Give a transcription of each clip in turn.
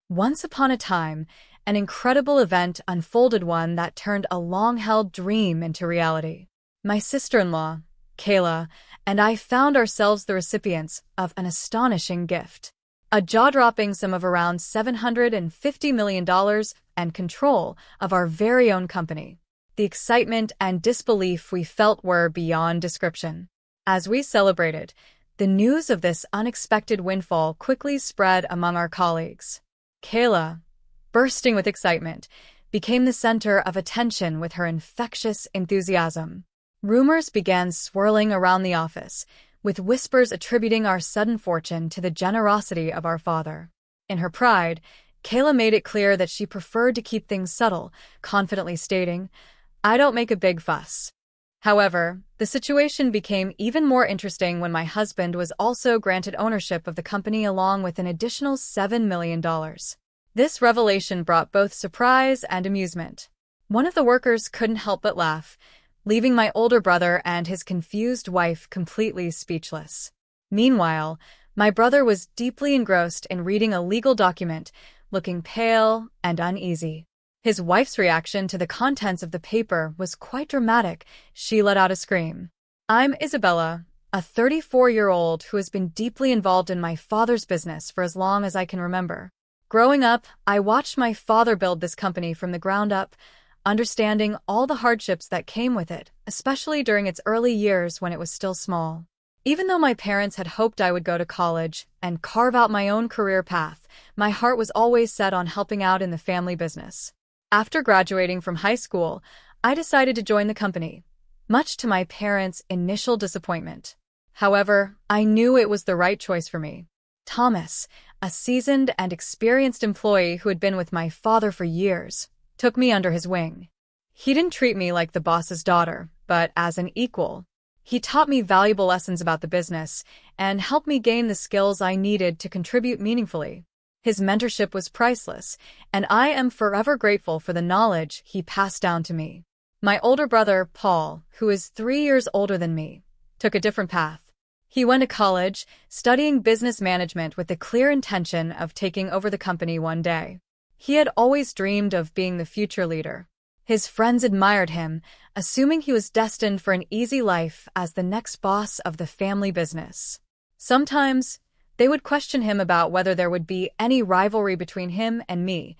Once upon a time, an incredible event unfolded, one that turned a long-held dream into reality. My sister-in-law, Kayla, and I found ourselves the recipients of an astonishing gift. A jaw-dropping sum of around $750 million and control of our very own company. The excitement and disbelief we felt were beyond description. As we celebrated, the news of this unexpected windfall quickly spread among our colleagues. Kayla, bursting with excitement, became the center of attention with her infectious enthusiasm. Rumors began swirling around the office, with whispers attributing our sudden fortune to the generosity of our father. In her pride, Kayla made it clear that she preferred to keep things subtle, confidently stating, "I don't make a big fuss." However, the situation became even more interesting when my husband was also granted ownership of the company along with an additional $7 million. This revelation brought both surprise and amusement. One of the workers couldn't help but laugh, leaving my older brother and his confused wife completely speechless. Meanwhile, my brother was deeply engrossed in reading a legal document, looking pale and uneasy. His wife's reaction to the contents of the paper was quite dramatic. She let out a scream. "I'm Isabella, a 34-year-old who has been deeply involved in my father's business for as long as I can remember. Growing up, I watched my father build this company from the ground up, understanding all the hardships that came with it, especially during its early years when it was still small. Even though my parents had hoped I would go to college and carve out my own career path, my heart was always set on helping out in the family business. After graduating from high school, I decided to join the company, much to my parents' initial disappointment. However, I knew it was the right choice for me. Thomas, a seasoned and experienced employee who had been with my father for years, took me under his wing. He didn't treat me like the boss's daughter, but as an equal. He taught me valuable lessons about the business and helped me gain the skills I needed to contribute meaningfully. His mentorship was priceless, and I am forever grateful for the knowledge he passed down to me. My older brother, Paul, who is 3 years older than me, took a different path. He went to college, studying business management with the clear intention of taking over the company one day. He had always dreamed of being the future leader. His friends admired him, assuming he was destined for an easy life as the next boss of the family business. Sometimes, they would question him about whether there would be any rivalry between him and me,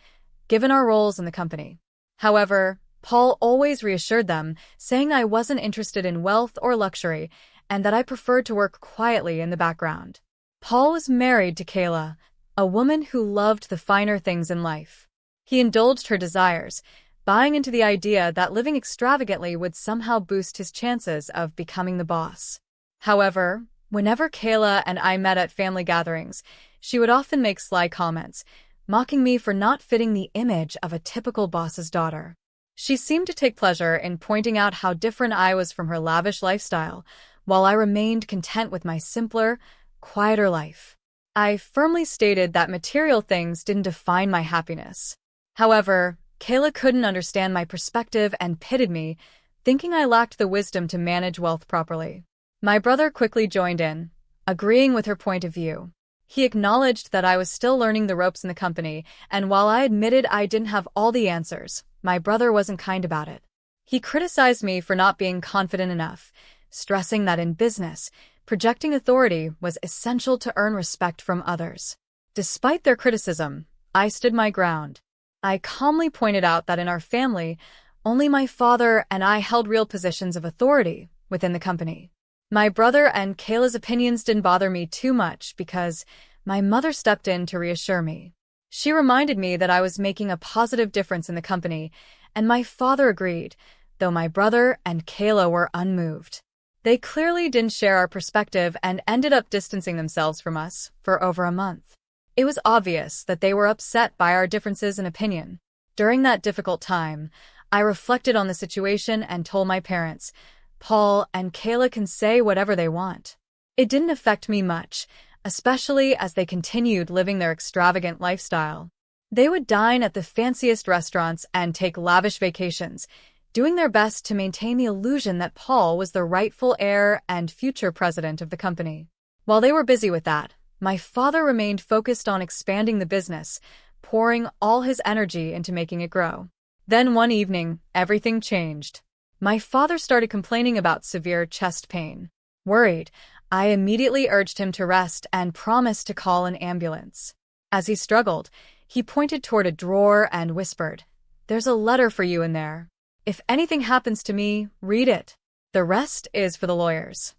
given our roles in the company. However, Paul always reassured them, saying I wasn't interested in wealth or luxury, and that I preferred to work quietly in the background. Paul was married to Kayla, a woman who loved the finer things in life. He indulged her desires, buying into the idea that living extravagantly would somehow boost his chances of becoming the boss. However, whenever Kayla and I met at family gatherings, she would often make sly comments, mocking me for not fitting the image of a typical boss's daughter. She seemed to take pleasure in pointing out how different I was from her lavish lifestyle, while I remained content with my simpler, quieter life. I firmly stated that material things didn't define my happiness. However, Kayla couldn't understand my perspective and pitted me, thinking I lacked the wisdom to manage wealth properly. My brother quickly joined in, agreeing with her point of view. He acknowledged that I was still learning the ropes in the company, and while I admitted I didn't have all the answers, my brother wasn't kind about it. He criticized me for not being confident enough, stressing that in business, projecting authority was essential to earn respect from others. Despite their criticism, I stood my ground. I calmly pointed out that in our family, only my father and I held real positions of authority within the company. My brother and Kayla's opinions didn't bother me too much because my mother stepped in to reassure me. She reminded me that I was making a positive difference in the company, and my father agreed, though my brother and Kayla were unmoved. They clearly didn't share our perspective and ended up distancing themselves from us for over a month. It was obvious that they were upset by our differences in opinion. During that difficult time, I reflected on the situation and told my parents, Paul and Kayla can say whatever they want. It didn't affect me much, especially as they continued living their extravagant lifestyle. They would dine at the fanciest restaurants and take lavish vacations, doing their best to maintain the illusion that Paul was the rightful heir and future president of the company. While they were busy with that, my father remained focused on expanding the business, pouring all his energy into making it grow. Then one evening, everything changed. My father started complaining about severe chest pain. Worried, I immediately urged him to rest and promised to call an ambulance. As he struggled, he pointed toward a drawer and whispered, "There's a letter for you in there. If anything happens to me, read it. The rest is for the lawyers."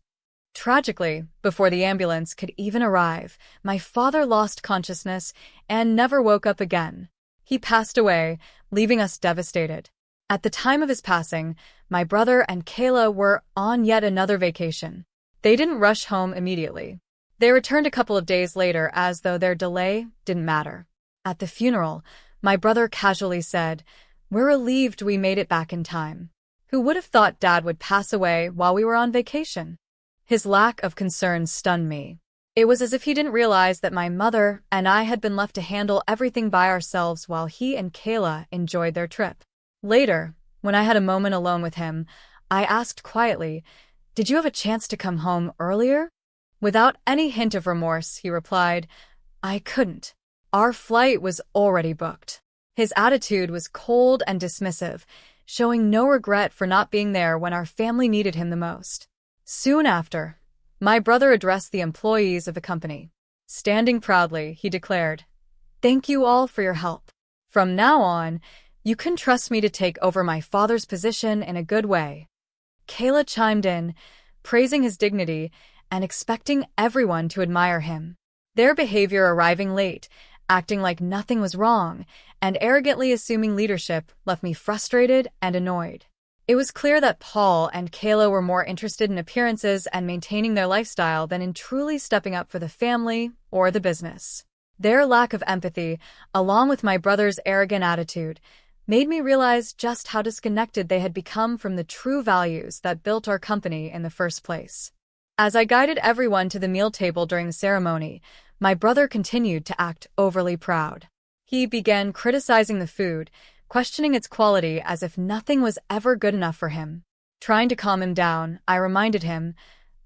Tragically, before the ambulance could even arrive, my father lost consciousness and never woke up again. He passed away, leaving us devastated. At the time of his passing, my brother and Kayla were on yet another vacation. They didn't rush home immediately. They returned a couple of days later as though their delay didn't matter. At the funeral, my brother casually said, "We're relieved we made it back in time. Who would have thought Dad would pass away while we were on vacation?" His lack of concern stunned me. It was as if he didn't realize that my mother and I had been left to handle everything by ourselves while he and Kayla enjoyed their trip. Later, when I had a moment alone with him, I asked quietly, "Did you have a chance to come home earlier?" Without any hint of remorse, he replied, "I couldn't. Our flight was already booked." His attitude was cold and dismissive, showing no regret for not being there when our family needed him the most. Soon after, my brother addressed the employees of the company. Standing proudly, he declared, "Thank you all for your help. From now on, you can trust me to take over my father's position in a good way." Kayla chimed in, praising his dignity and expecting everyone to admire him. Their behavior arriving late, acting like nothing was wrong, and arrogantly assuming leadership left me frustrated and annoyed. It was clear that Paul and Kayla were more interested in appearances and maintaining their lifestyle than in truly stepping up for the family or the business. Their lack of empathy, along with my brother's arrogant attitude, made me realize just how disconnected they had become from the true values that built our company in the first place. As I guided everyone to the meal table during the ceremony, my brother continued to act overly proud. He began criticizing the food, questioning its quality as if nothing was ever good enough for him. Trying to calm him down, I reminded him,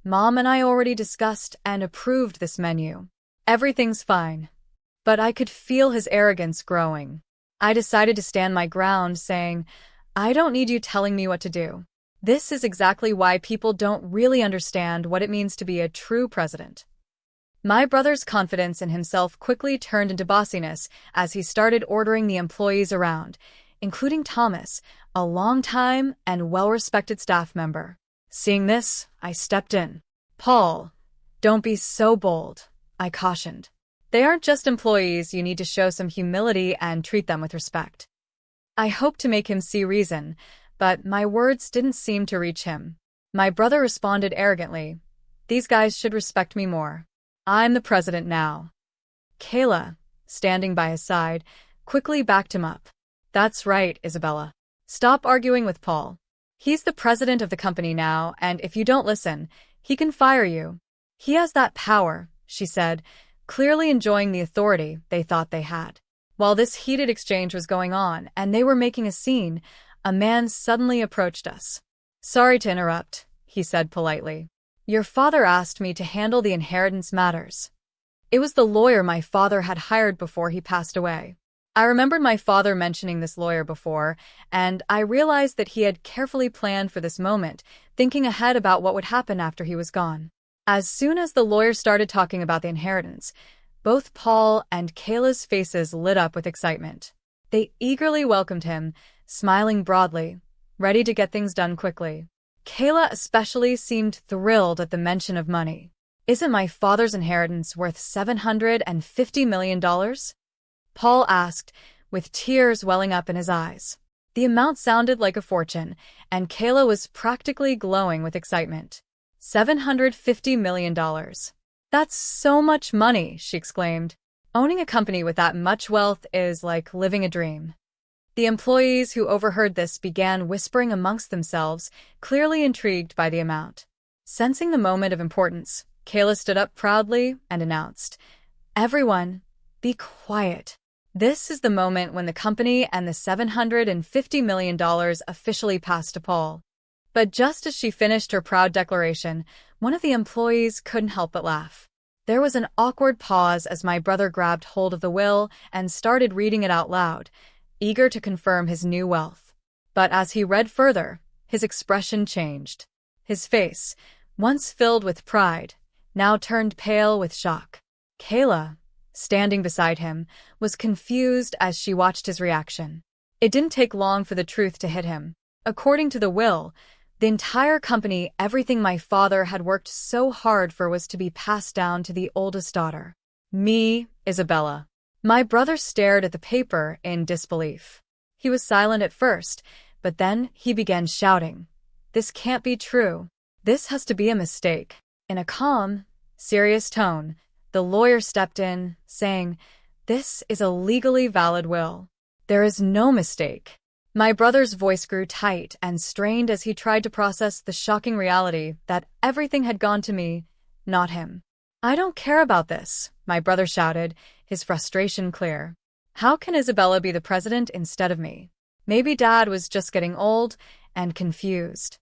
"Mom and I already discussed and approved this menu. Everything's fine." But I could feel his arrogance growing. I decided to stand my ground, saying, "I don't need you telling me what to do. This is exactly why people don't really understand what it means to be a true president." My brother's confidence in himself quickly turned into bossiness as he started ordering the employees around, including Thomas, a long-time and well-respected staff member. Seeing this, I stepped in. "Paul, don't be so bold," I cautioned. "They aren't just employees. You need to show some humility and treat them with respect." I hoped to make him see reason, but my words didn't seem to reach him. My brother responded arrogantly, "These guys should respect me more. I'm the president now." Kayla, standing by his side, quickly backed him up. "That's right, Isabella. Stop arguing with Paul. He's the president of the company now, and if you don't listen, he can fire you. He has that power," she said, clearly enjoying the authority they thought they had. While this heated exchange was going on and they were making a scene, a man suddenly approached us. "Sorry to interrupt," he said politely. "Your father asked me to handle the inheritance matters." It was the lawyer my father had hired before he passed away. I remembered my father mentioning this lawyer before, and I realized that he had carefully planned for this moment, thinking ahead about what would happen after he was gone. As soon as the lawyer started talking about the inheritance, both Paul and Kayla's faces lit up with excitement. They eagerly welcomed him, smiling broadly, ready to get things done quickly. Kayla especially seemed thrilled at the mention of money. "Isn't my father's inheritance worth $750 million? Paul asked, with tears welling up in his eyes. The amount sounded like a fortune, and Kayla was practically glowing with excitement. $750 million. That's so much money, she exclaimed. Owning a company with that much wealth is like living a dream. The employees who overheard this began whispering amongst themselves, clearly intrigued by the amount. Sensing the moment of importance, Kayla stood up proudly and announced, "Everyone, be quiet. This is the moment when the company and the $750 million officially pass to Paul." But just as she finished her proud declaration, one of the employees couldn't help but laugh. There was an awkward pause as my brother grabbed hold of the will and started reading it out loud, eager to confirm his new wealth. But as he read further, his expression changed. His face, once filled with pride, now turned pale with shock. Kayla, standing beside him, was confused as she watched his reaction. It didn't take long for the truth to hit him. According to the will, the entire company, everything my father had worked so hard for, was to be passed down to the oldest daughter. Me, Isabella. My brother stared at the paper in disbelief. He was silent at first, but then he began shouting, "This can't be true. This has to be a mistake." In a calm, serious tone, the lawyer stepped in, saying, "This is a legally valid will. There is no mistake." My brother's voice grew tight and strained as he tried to process the shocking reality that everything had gone to me, not him. "I don't care about this," my brother shouted, his frustration clear. "How can Isabella be the president instead of me? Maybe Dad was just getting old and confused."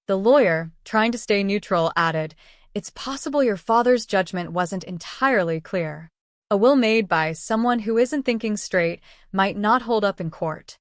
The lawyer, trying to stay neutral, added, "It's possible your father's judgment wasn't entirely clear. A will made by someone who isn't thinking straight might not hold up in court."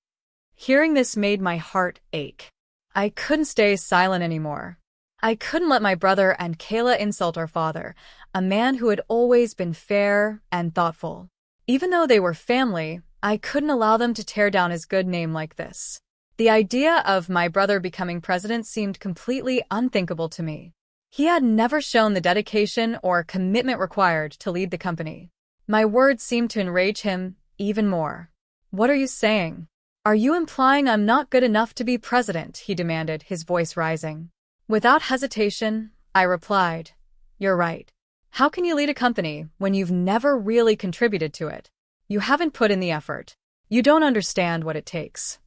Hearing this made my heart ache. I couldn't stay silent anymore. I couldn't let my brother and Kayla insult our father, a man who had always been fair and thoughtful. Even though they were family, I couldn't allow them to tear down his good name like this. The idea of my brother becoming president seemed completely unthinkable to me. He had never shown the dedication or commitment required to lead the company. My words seemed to enrage him even more. "What are you saying? Are you implying I'm not good enough to be president?" he demanded, his voice rising. Without hesitation, I replied, "You're right. How can you lead a company when you've never really contributed to it? You haven't put in the effort. You don't understand what it takes."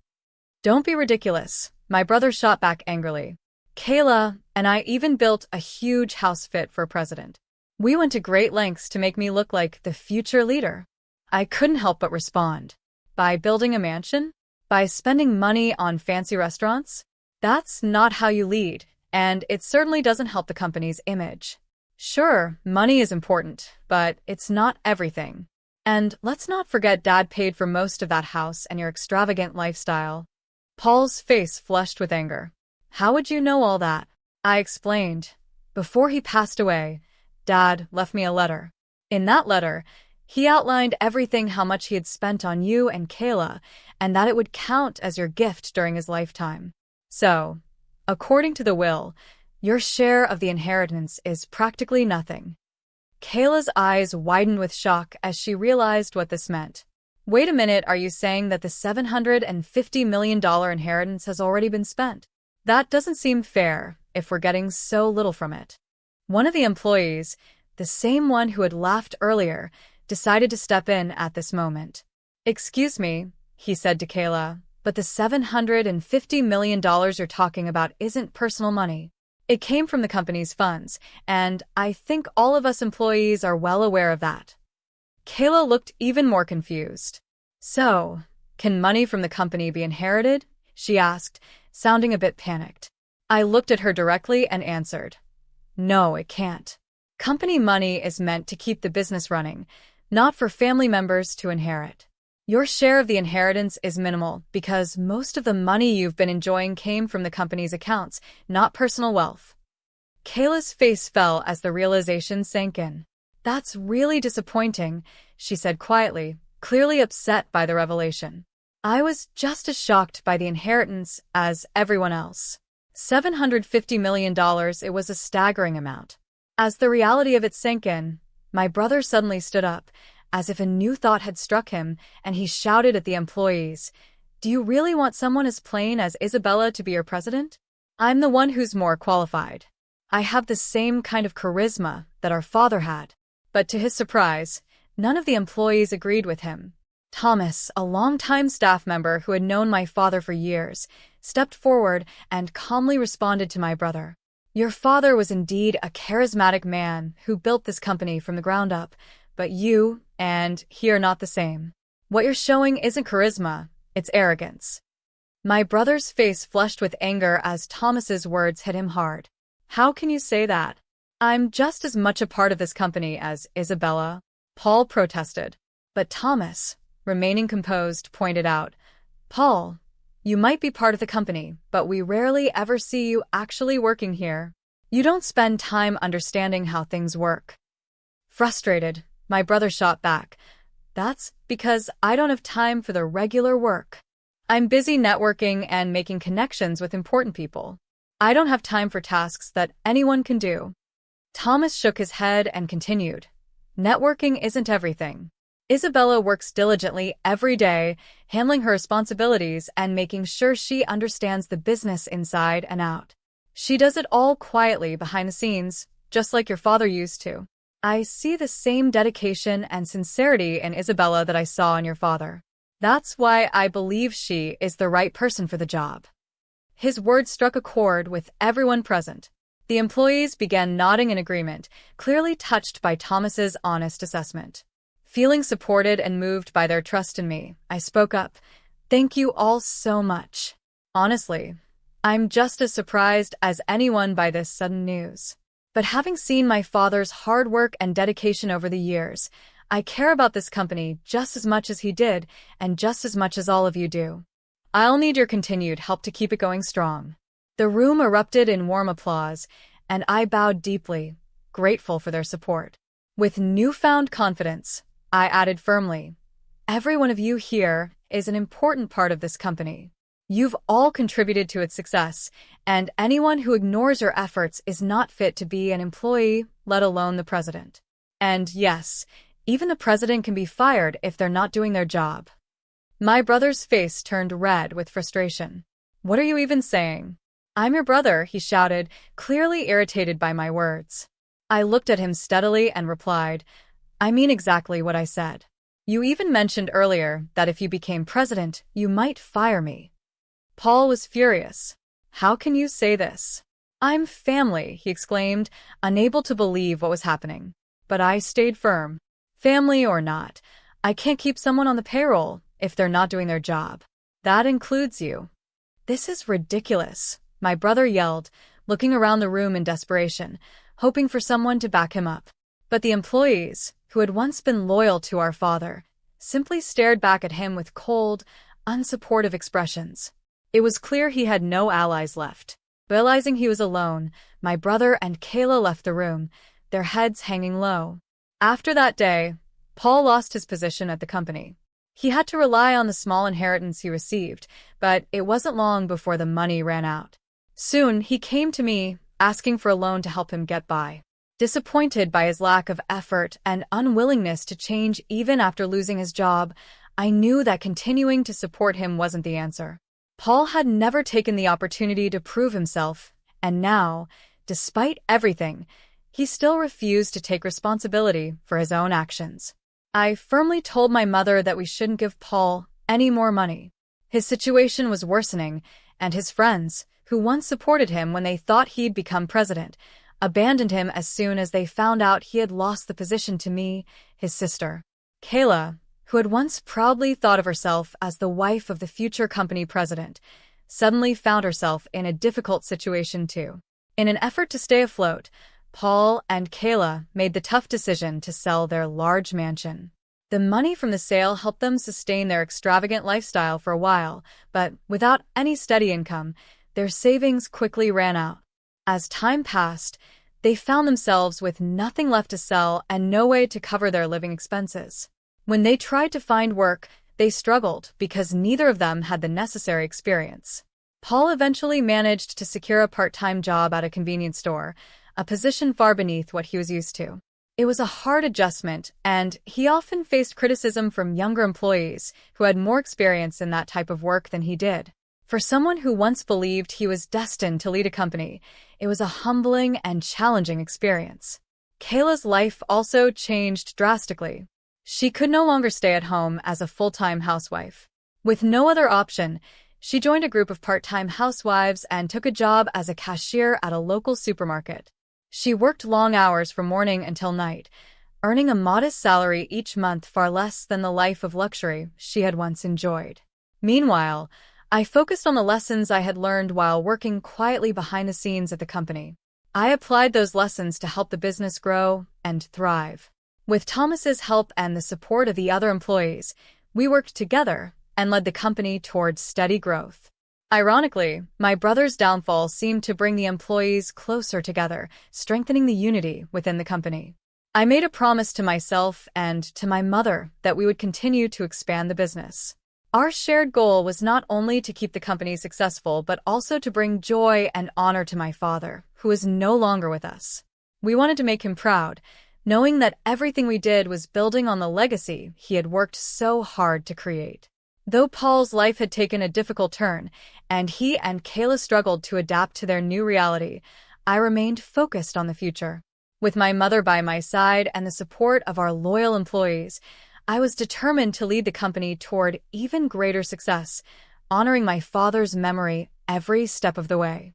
"Don't be ridiculous," my brother shot back angrily. "Kayla and I even built a huge house fit for president. We went to great lengths to make me look like the future leader." I couldn't help but respond. "By building a mansion? By spending money on fancy restaurants? That's not how you lead, and it certainly doesn't help the company's image. Sure, money is important, but it's not everything. And let's not forget Dad paid for most of that house and your extravagant lifestyle." Paul's face flushed with anger. "How would you know all that?" I explained. "Before he passed away, Dad left me a letter. In that letter, he outlined everything, how much he had spent on you and Kayla, and that it would count as your gift during his lifetime. So, according to the will, your share of the inheritance is practically nothing." Kayla's eyes widened with shock as she realized what this meant. "Wait a minute, are you saying that the $750 million inheritance has already been spent? That doesn't seem fair if we're getting so little from it." One of the employees, the same one who had laughed earlier, decided to step in at this moment. "Excuse me," he said to Kayla, "but the $750 million you're talking about isn't personal money. It came from the company's funds, and I think all of us employees are well aware of that." Kayla looked even more confused. "So, can money from the company be inherited?" she asked, sounding a bit panicked. I looked at her directly and answered, "No, it can't. Company money is meant to keep the business running, not for family members to inherit. Your share of the inheritance is minimal because most of the money you've been enjoying came from the company's accounts, not personal wealth." Kayla's face fell as the realization sank in. "That's really disappointing," she said quietly, clearly upset by the revelation. I was just as shocked by the inheritance as everyone else. $750 million, it was a staggering amount. As the reality of it sank in, my brother suddenly stood up, as if a new thought had struck him, and he shouted at the employees, "Do you really want someone as plain as Isabella to be your president? I'm the one who's more qualified. I have the same kind of charisma that our father had." But to his surprise, none of the employees agreed with him. Thomas, a longtime staff member who had known my father for years, stepped forward and calmly responded to my brother. "Your father was indeed a charismatic man who built this company from the ground up, but you and he are not the same. What you're showing isn't charisma, it's arrogance." My brother's face flushed with anger as Thomas's words hit him hard. "How can you say that? I'm just as much a part of this company as Isabella, Paul protested. But Thomas, remaining composed, pointed out, Paul, you might be part of the company, but we rarely ever see you actually working here. You don't spend time understanding how things work. Frustrated, my brother shot back, that's because I don't have time for the regular work. I'm busy networking and making connections with important people. I don't have time for tasks that anyone can do. Thomas shook his head and continued, networking isn't everything. Isabella works diligently every day, handling her responsibilities and making sure she understands the business inside and out. She does it all quietly behind the scenes, just like your father used to. I see the same dedication and sincerity in Isabella that I saw in your father. That's why I believe she is the right person for the job. His words struck a chord with everyone present. The employees began nodding in agreement, clearly touched by Thomas's honest assessment. Feeling supported and moved by their trust in me, I spoke up. Thank you all so much. Honestly, I'm just as surprised as anyone by this sudden news. But having seen my father's hard work and dedication over the years, I care about this company just as much as he did and just as much as all of you do. I'll need your continued help to keep it going strong. The room erupted in warm applause, and I bowed deeply, grateful for their support. With newfound confidence, I added firmly, every one of you here is an important part of this company. You've all contributed to its success, and anyone who ignores your efforts is not fit to be an employee, let alone the president. And yes, even the president can be fired if they're not doing their job. My brother's face turned red with frustration. What are you even saying? I'm your brother, he shouted, clearly irritated by my words. I looked at him steadily and replied, I mean exactly what I said. You even mentioned earlier that if you became president, you might fire me. Paul was furious. How can you say this? I'm family, he exclaimed, unable to believe what was happening. But I stayed firm. Family or not, I can't keep someone on the payroll if they're not doing their job. That includes you. This is ridiculous, my brother yelled, looking around the room in desperation, hoping for someone to back him up. But the employees, who had once been loyal to our father, simply stared back at him with cold, unsupportive expressions. It was clear he had no allies left. Realizing he was alone, my brother and Kayla left the room, their heads hanging low. After that day, Paul lost his position at the company. He had to rely on the small inheritance he received, but it wasn't long before the money ran out. Soon, he came to me, asking for a loan to help him get by. Disappointed by his lack of effort and unwillingness to change even after losing his job, I knew that continuing to support him wasn't the answer. Paul had never taken the opportunity to prove himself, and now, despite everything, he still refused to take responsibility for his own actions. I firmly told my mother that we shouldn't give Paul any more money. His situation was worsening, and his friends, who once supported him when they thought he'd become president, abandoned him as soon as they found out he had lost the position to me, his sister. Kayla, who had once proudly thought of herself as the wife of the future company president, suddenly found herself in a difficult situation too. In an effort to stay afloat, Paul and Kayla made the tough decision to sell their large mansion. The money from the sale helped them sustain their extravagant lifestyle for a while, but without any steady income, their savings quickly ran out. As time passed, they found themselves with nothing left to sell and no way to cover their living expenses. When they tried to find work, they struggled because neither of them had the necessary experience. Paul eventually managed to secure a part-time job at a convenience store, a position far beneath what he was used to. It was a hard adjustment, and he often faced criticism from younger employees who had more experience in that type of work than he did. For someone who once believed he was destined to lead a company, it was a humbling and challenging experience. Kayla's life also changed drastically. She could no longer stay at home as a full-time housewife. With no other option, she joined a group of part-time housewives and took a job as a cashier at a local supermarket. She worked long hours from morning until night, earning a modest salary each month far less than the life of luxury she had once enjoyed. Meanwhile, I focused on the lessons I had learned while working quietly behind the scenes at the company. I applied those lessons to help the business grow and thrive. With Thomas's help and the support of the other employees, we worked together and led the company towards steady growth. Ironically, my brother's downfall seemed to bring the employees closer together, strengthening the unity within the company. I made a promise to myself and to my mother that we would continue to expand the business. Our shared goal was not only to keep the company successful, but also to bring joy and honor to my father, who is no longer with us. We wanted to make him proud, knowing that everything we did was building on the legacy he had worked so hard to create. Though Paul's life had taken a difficult turn, and he and Kayla struggled to adapt to their new reality, I remained focused on the future. With my mother by my side and the support of our loyal employees, I was determined to lead the company toward even greater success, honoring my father's memory every step of the way.